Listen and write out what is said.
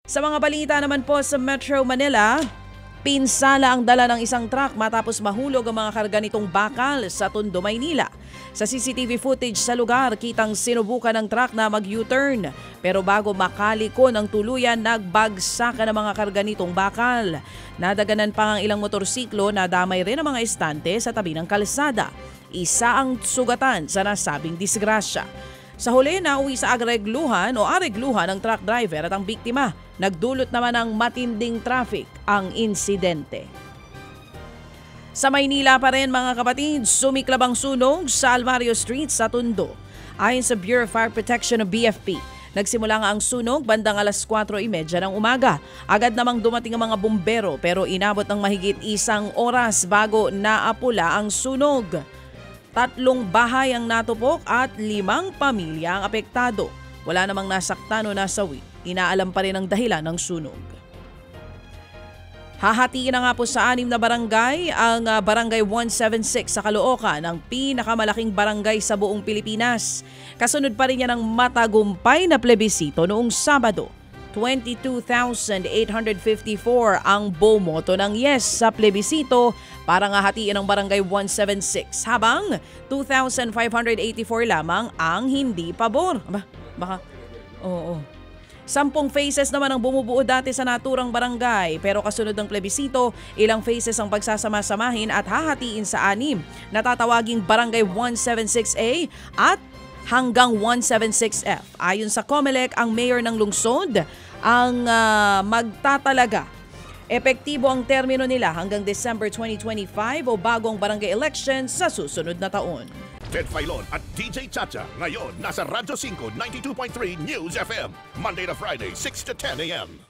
Sa mga balita naman po sa Metro Manila, pinsala ang dala ng isang truck matapos mahulog ang mga karga nitong bakal sa Tondo, Maynila. Sa CCTV footage sa lugar, kitang sinubukan ng truck na mag-U-turn. Pero bago makaliko ng tuluyan, nagbagsakan ang mga karga nitong bakal. Nadaganan pa ang ilang motorsiklo na damay rin ang mga estante sa tabi ng kalsada. Isa ang sugatan sa nasabing disgrasya. Sa huli, nauwi sa aregluhan ng truck driver at ang biktima. Nagdulot naman ng matinding traffic ang insidente. Sa Maynila pa rin mga kapatid, sumiklab ang sunog sa Almario Street sa Tondo. Ayon sa Bureau of Fire Protection o BFP, nagsimula nga ang sunog bandang alas 4:30 ng umaga. Agad namang dumating ang mga bumbero pero inabot ng mahigit 1 oras bago naapula ang sunog. 3 bahay ang natupok at 5 pamilya ang apektado. Wala namang nasaktan o nasawi. Inaalam pa rin ang dahilan ng sunog. Hahatiin na nga po sa 6 na barangay ang Barangay 176 sa Caloocan, ang pinakamalaking barangay sa buong Pilipinas. Kasunod pa rin yan ng matagumpay na plebisito noong Sabado. 22,854 ang bomoto ng yes sa plebisito para nga hatiin ang Barangay 176 habang 2,584 lamang ang hindi pabor. Oo. 10 phases naman ang bumubuo dati sa naturang barangay pero kasunod ng plebisito, ilang phases ang pagsasama-samahin at hahatiin sa 6 na tatawaging Barangay 176A at hanggang 176F. Ayon sa COMELEC, ang mayor ng lungsod ang magtatalaga. Epektibo ang termino nila hanggang December 2025 o bagong barangay election sa susunod na taon. Ted Filon at DJ Chacha ngayon nasa Radyo 5 92.3 News FM Monday to Friday 6 to 10 a.m.